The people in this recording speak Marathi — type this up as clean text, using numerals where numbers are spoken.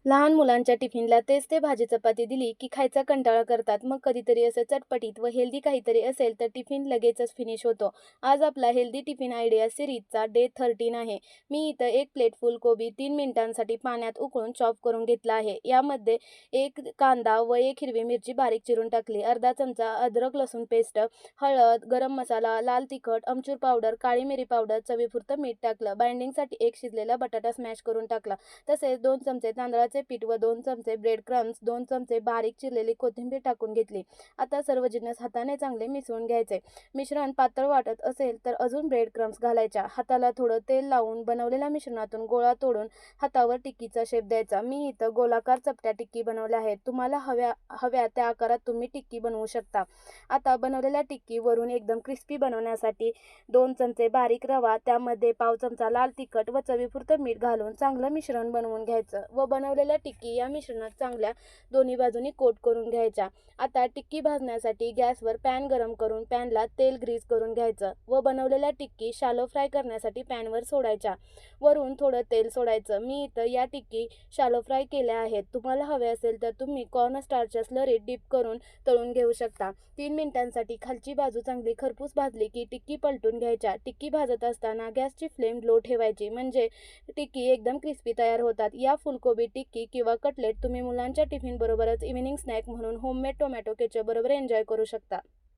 लहान मुलांच्या टिफिनला तेच ते भाजी चपाती दिली की खायचा कंटाळा करतात. मग कधीतरी असं चटपटीत व हेल्दी काहीतरी असेल तर टिफिन लगेचच फिनिश होतो. आज आपला हेल्दी टिफिन आयडिया सिरीजचा डे 13 आहे. मी इथं एक प्लेट फुलकोबी 3 मिनिटांसाठी पाण्यात उकळून चॉप करून घेतला आहे. यामध्ये एक कांदा व एक हिरवी मिरची बारीक चिरून टाकली, अर्धा चमचा अद्रक लसूण पेस्ट, हळद, गरम मसाला, लाल तिखट, आमचूर पावडर, काळी मिरी पावडर, चवीपुरतं मीठ टाकलं. बाइंडिंगसाठी एक शिजलेला बटाटा स्मॅश करून टाकला. तसेच 2 चमचे तांदळाचे पीठ व 2 चमचे ब्रेड क्रम्स, 2 चमचे बारीक चिरलेली कोथिंबीर टाकून घेतली. आता सर्व जिन्नस हाताने चांगले मिसळून घ्यायचे. मिश्रण पातळ वाटत असेल तर अजून ब्रेड क्रम्स घालायच्या. हाताला थोडं तेल लावून बनवलेल्या मिश्रणातून गोळा तोडून हातावर टिक्कीचा शेप द्यायचा. मी इथं गोलाकार चपट्या टिक्की बनवल्या आहेत. तुम्हाला हव्या त्या आकारात तुम्ही टिक्की बनवू शकता. आता बनवलेल्या टिक्की वरून एकदम क्रिस्पी बनवण्यासाठी 2 चमचे बारीक रवा, त्यामध्ये पाव चमचा लाल तिखट व चवीपुरतं मीठ घालून चांगलं मिश्रण बनवून घ्यायचं व बनवलेल्या टिक्की या मिश्रणात चांगल्या दोन्ही बाजूनी कोट करून घ्यायच्या. आता टिक्की भाजण्यासाठी गॅसवर पॅन गरम करून पॅनला तेल ग्रीस करून घ्यायचं व बनवलेल्या टिक्की शालो फ्राय करण्यासाठी पॅनवर सोडायच्या. वरून थोडं तेल सोडायचं. मी इथं या टिक्की शालो फ्राय केल्या आहेत. तुम्हाला हवे असेल तर तुम्ही कॉर्न स्टार्चच्या स्लरीत डिप करून तळून घेऊ शकता. 3 मिनिटांसाठी खालची बाजू चांगली खरपूस भाजली की टिक्की पलटून घ्यायच्या. टिक्की भाजत असताना गॅसची फ्लेम लो ठेवायची, म्हणजे टिक्की एकदम क्रिस्पी तयार होतात. या फुलकोबी टिक्की किंवा कटलेट तुम्ही मुलांच्या टिफिन बरोबरच इव्हिनिंग स्नॅक म्हणून होममेड टोमॅटो केचप बरोबर एन्जॉय करू शकता.